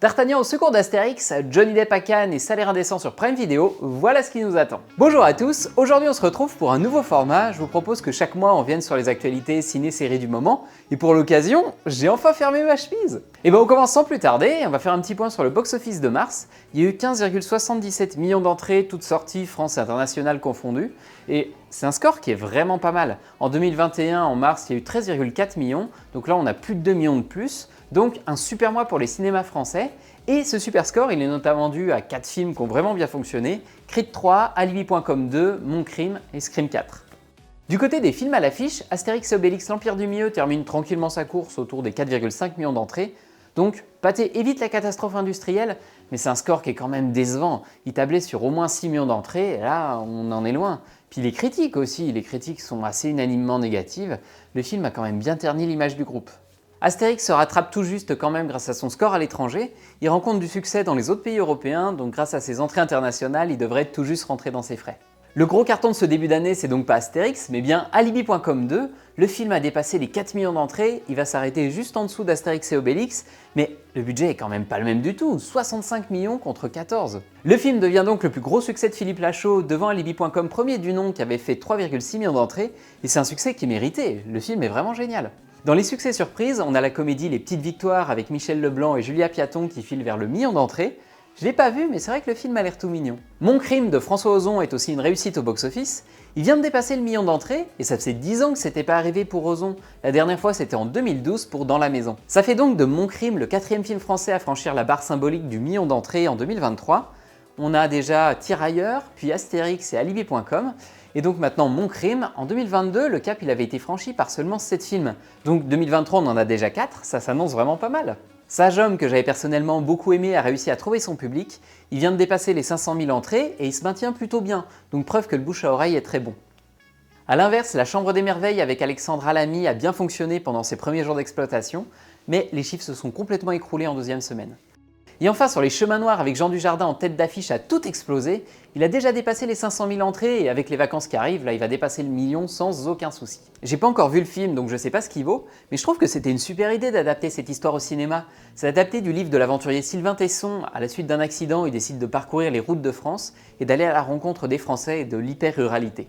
D'Artagnan au secours d'Astérix, Johnny Depp à Cannes et Salaire indécent sur Prime Video, voilà ce qui nous attend. Bonjour à tous, aujourd'hui on se retrouve pour un nouveau format. Je vous propose que chaque mois on vienne sur les actualités ciné-séries du moment, et pour l'occasion, j'ai enfin fermé ma chemise. Et ben on commence sans plus tarder, on va faire un petit point sur le box-office de mars. Il y a eu 15,77 millions d'entrées, toutes sorties, France et internationales confondues, et c'est un score qui est vraiment pas mal. En 2021, en mars, il y a eu 13,4 millions, donc là on a plus de 2 millions de plus. Donc un super mois pour les cinémas français, et ce super score il est notamment dû à 4 films qui ont vraiment bien fonctionné, Creed 3, Alibi.com 2, Mon Crime et Scream 4. Du côté des films à l'affiche, Astérix et Obélix l'Empire du Milieu termine tranquillement sa course autour des 4,5 millions d'entrées, donc Pathé évite la catastrophe industrielle, mais c'est un score qui est quand même décevant, il tablait sur au moins 6 millions d'entrées, et là on en est loin. Puis les critiques aussi, les critiques sont assez unanimement négatives, le film a quand même bien terni l'image du groupe. Astérix se rattrape tout juste quand même grâce à son score à l'étranger, il rencontre du succès dans les autres pays européens, donc grâce à ses entrées internationales, il devrait tout juste rentrer dans ses frais. Le gros carton de ce début d'année, c'est donc pas Astérix, mais bien Alibi.com 2. Le film a dépassé les 4 millions d'entrées, il va s'arrêter juste en dessous d'Astérix et Obélix, mais le budget est quand même pas le même du tout, 65 millions contre 14. Le film devient donc le plus gros succès de Philippe Lachaud devant Alibi.com premier du nom qui avait fait 3,6 millions d'entrées, et c'est un succès qui est mérité, le film est vraiment génial. Dans les succès surprises, on a la comédie Les Petites Victoires avec Michel Leblanc et Julia Piaton qui file vers le million d'entrées. Je l'ai pas vu, mais c'est vrai que le film a l'air tout mignon. Mon Crime de François Ozon est aussi une réussite au box-office. Il vient de dépasser le million d'entrées, et ça faisait 10 ans que c'était pas arrivé pour Ozon. La dernière fois c'était en 2012 pour Dans la Maison. Ça fait donc de Mon Crime le 4e film français à franchir la barre symbolique du million d'entrées en 2023. On a déjà Tirailleurs, puis Astérix et Alibi.com. Et donc maintenant Mon Crime, en 2022, le cap il avait été franchi par seulement 7 films. Donc 2023 on en a déjà 4, ça s'annonce vraiment pas mal. Sage Homme, que j'avais personnellement beaucoup aimé, a réussi à trouver son public. Il vient de dépasser les 500 000 entrées et il se maintient plutôt bien, donc preuve que le bouche à oreille est très bon. A l'inverse, La Chambre des Merveilles avec Alexandra Lamy a bien fonctionné pendant ses premiers jours d'exploitation, mais les chiffres se sont complètement écroulés en deuxième semaine. Et enfin, sur Les Chemins Noirs avec Jean Dujardin en tête d'affiche a tout explosé, il a déjà dépassé les 500 000 entrées et avec les vacances qui arrivent, là il va dépasser le million sans aucun souci. J'ai pas encore vu le film donc je sais pas ce qu'il vaut, mais je trouve que c'était une super idée d'adapter cette histoire au cinéma. C'est adapté du livre de l'aventurier Sylvain Tesson. À la suite d'un accident, il décide de parcourir les routes de France et d'aller à la rencontre des Français et de l'hyper-ruralité.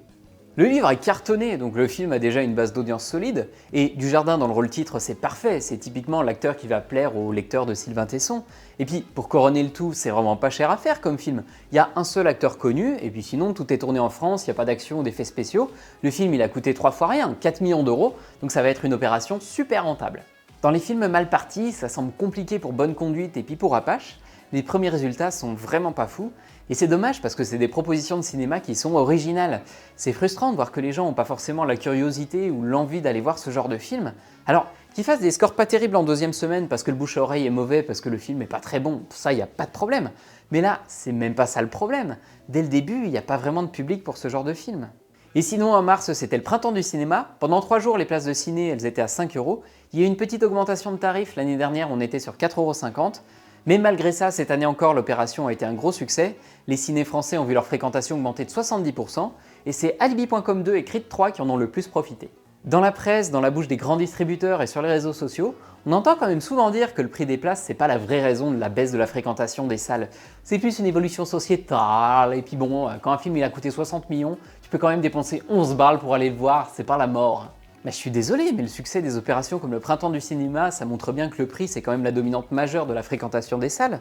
Le livre a cartonné, donc le film a déjà une base d'audience solide, et Dujardin dans le rôle titre c'est parfait, c'est typiquement l'acteur qui va plaire aux lecteurs de Sylvain Tesson. Et puis pour couronner le tout, c'est vraiment pas cher à faire comme film. Il y a un seul acteur connu, et puis sinon tout est tourné en France, il n'y a pas d'action ou d'effets spéciaux. Le film il a coûté 3 fois rien, 4 millions d'euros, donc ça va être une opération super rentable. Dans les films mal partis, ça semble compliqué pour Bonne Conduite et Pipo Rapace. Les premiers résultats sont vraiment pas fous, et c'est dommage parce que c'est des propositions de cinéma qui sont originales. C'est frustrant de voir que les gens n'ont pas forcément la curiosité ou l'envie d'aller voir ce genre de film. Alors, qu'ils fassent des scores pas terribles en deuxième semaine parce que le bouche à oreille est mauvais, parce que le film est pas très bon, ça y a pas de problème. Mais là, c'est même pas ça le problème. Dès le début, il n'y a pas vraiment de public pour ce genre de film. Et sinon, en mars, c'était le printemps du cinéma. Pendant 3 jours, les places de ciné, elles étaient à 5 €. Il y a eu une petite augmentation de tarifs. L'année dernière, on était sur 4,50 €. Mais malgré ça, cette année encore, l'opération a été un gros succès. Les cinés français ont vu leur fréquentation augmenter de 70%, et c'est Alibi.com 2 et Creed 3 qui en ont le plus profité. Dans la presse, dans la bouche des grands distributeurs et sur les réseaux sociaux, on entend quand même souvent dire que le prix des places, c'est pas la vraie raison de la baisse de la fréquentation des salles. C'est plus une évolution sociétale, et puis bon, quand un film il a coûté 60 millions, tu peux quand même dépenser 11 balles pour aller le voir, c'est pas la mort. Mais je suis désolé, mais le succès des opérations comme le printemps du cinéma, ça montre bien que le prix c'est quand même la dominante majeure de la fréquentation des salles.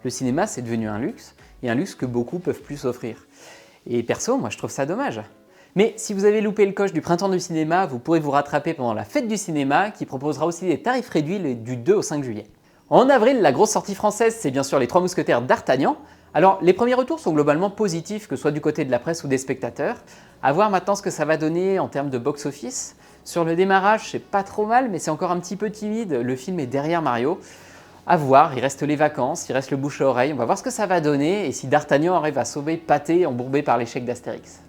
Le cinéma c'est devenu un luxe, et un luxe que beaucoup peuvent plus s'offrir. Et perso, moi je trouve ça dommage. Mais si vous avez loupé le coche du printemps du cinéma, vous pourrez vous rattraper pendant la fête du cinéma qui proposera aussi des tarifs réduits du 2 au 5 juillet. En avril, la grosse sortie française, c'est bien sûr Les Trois Mousquetaires d'Artagnan. Alors, les premiers retours sont globalement positifs, que ce soit du côté de la presse ou des spectateurs. À voir maintenant ce que ça va donner en termes de box-office. Sur le démarrage, c'est pas trop mal, mais c'est encore un petit peu timide. Le film est derrière Mario. À voir, il reste les vacances, il reste le bouche à oreille. On va voir ce que ça va donner et si D'Artagnan arrive à sauver Pathé embourbé par l'échec d'Astérix.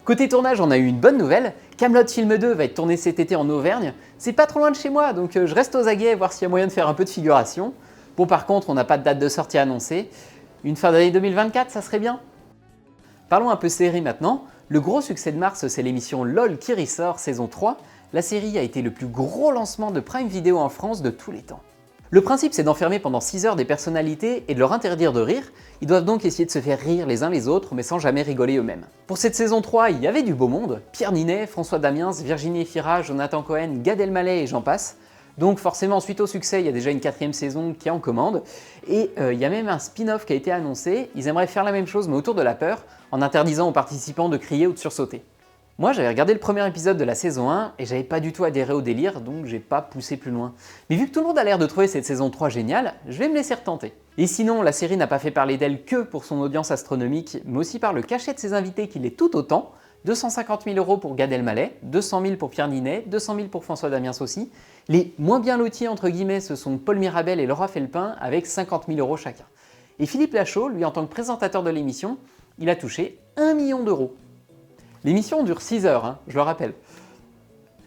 Côté tournage, on a eu une bonne nouvelle. Kaamelott film 2 va être tourné cet été en Auvergne. C'est pas trop loin de chez moi, donc je reste aux aguets voir s'il y a moyen de faire un peu de figuration. Bon, par contre, on n'a pas de date de sortie annoncée. Une fin d'année 2024, ça serait bien. Parlons un peu série maintenant. Le gros succès de mars, c'est l'émission LOL qui ressort, saison 3. La série a été le plus gros lancement de Prime Video en France de tous les temps. Le principe, c'est d'enfermer pendant 6 heures des personnalités et de leur interdire de rire. Ils doivent donc essayer de se faire rire les uns les autres, mais sans jamais rigoler eux-mêmes. Pour cette saison 3, il y avait du beau monde. Pierre Ninet, François Damiens, Virginie Efira, Jonathan Cohen, Gad Elmaleh et j'en passe. Donc forcément, suite au succès, il y a déjà une 4e saison qui est en commande. Et il y a même un spin-off qui a été annoncé. Ils aimeraient faire la même chose, mais autour de la peur, en interdisant aux participants de crier ou de sursauter. Moi, j'avais regardé le premier épisode de la saison 1 et j'avais pas du tout adhéré au délire, donc j'ai pas poussé plus loin. Mais vu que tout le monde a l'air de trouver cette saison 3 géniale, je vais me laisser retenter. Et sinon, la série n'a pas fait parler d'elle que pour son audience astronomique, mais aussi par le cachet de ses invités qui l'est tout autant. 250 000 € pour Gad Elmaleh, 200 000 pour Pierre Ninet, 200 000 pour François Damiens aussi. Les moins bien lotis entre guillemets, ce sont Paul Mirabel et Laura Felpin avec 50 000 € chacun. Et Philippe Lachaud, lui en tant que présentateur de l'émission, il a touché 1 million d'euros. L'émission dure 6 heures, hein, je le rappelle.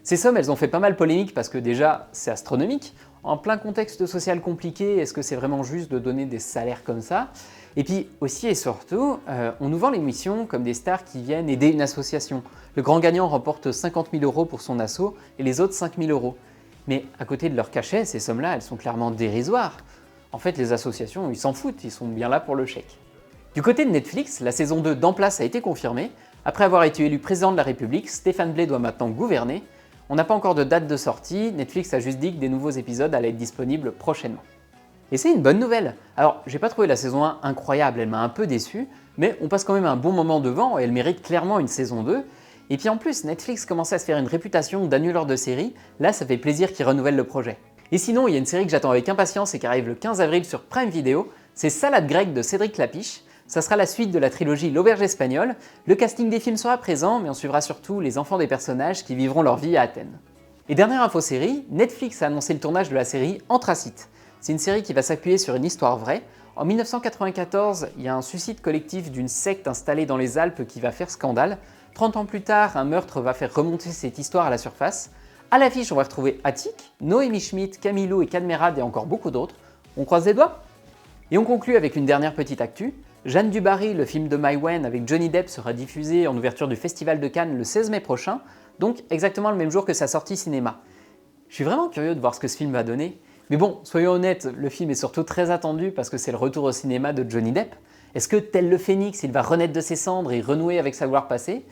Ces sommes, elles ont fait pas mal polémique parce que déjà, c'est astronomique. En plein contexte social compliqué, est-ce que c'est vraiment juste de donner des salaires comme ça? Et puis aussi et surtout, on nous vend l'émission comme des stars qui viennent aider une association. Le grand gagnant remporte 50 000 € pour son asso et les autres 5 000 €. Mais à côté de leur cachet, ces sommes-là, elles sont clairement dérisoires. En fait, les associations, ils s'en foutent, ils sont bien là pour le chèque. Du côté de Netflix, la saison 2 d'En Place a été confirmée. Après avoir été élu président de la République, Stéphane Blay doit maintenant gouverner. On n'a pas encore de date de sortie, Netflix a juste dit que des nouveaux épisodes allaient être disponibles prochainement. Et c'est une bonne nouvelle. Alors, j'ai pas trouvé la saison 1 incroyable, elle m'a un peu déçu, mais on passe quand même un bon moment devant et elle mérite clairement une saison 2. Et puis en plus, Netflix commençait à se faire une réputation d'annuleur de séries, là ça fait plaisir qu'ils renouvellent le projet. Et sinon, il y a une série que j'attends avec impatience et qui arrive le 15 avril sur Prime Video, c'est Salade grecque de Cédric Lapiche. Ça sera la suite de la trilogie L'Auberge espagnole. Le casting des films sera présent, mais on suivra surtout les enfants des personnages qui vivront leur vie à Athènes. Et dernière info-série, Netflix a annoncé le tournage de la série Anthracite. C'est une série qui va s'appuyer sur une histoire vraie. En 1994, il y a un suicide collectif d'une secte installée dans les Alpes qui va faire scandale. 30 ans plus tard, un meurtre va faire remonter cette histoire à la surface. À l'affiche, on va retrouver Attic, Noémie Schmidt, Camilo et Cadmerade et encore beaucoup d'autres. On croise les doigts? Et on conclut avec une dernière petite actu. Jeanne du Barry, le film de Maïwenn avec Johnny Depp sera diffusé en ouverture du Festival de Cannes le 16 mai prochain, donc exactement le même jour que sa sortie cinéma. Je suis vraiment curieux de voir ce que ce film va donner, mais bon, soyons honnêtes, le film est surtout très attendu parce que c'est le retour au cinéma de Johnny Depp. Est-ce que, tel le phénix, il va renaître de ses cendres et renouer avec sa gloire passée?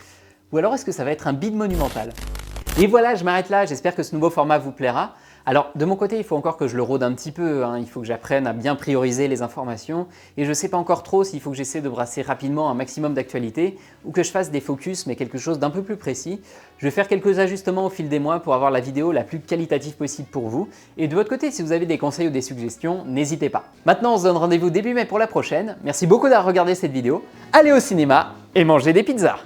Ou alors est-ce que ça va être un bide monumental? Et voilà, je m'arrête là, j'espère que ce nouveau format vous plaira. Alors de mon côté, il faut encore que je le rôde un petit peu, il faut que j'apprenne à bien prioriser les informations et je ne sais pas encore trop s'il faut que j'essaie de brasser rapidement un maximum d'actualités ou que je fasse des focus mais quelque chose d'un peu plus précis. Je vais faire quelques ajustements au fil des mois pour avoir la vidéo la plus qualitative possible pour vous. Et de votre côté, si vous avez des conseils ou des suggestions, n'hésitez pas. Maintenant, on se donne rendez-vous début mai pour la prochaine. Merci beaucoup d'avoir regardé cette vidéo. Allez au cinéma et mangez des pizzas!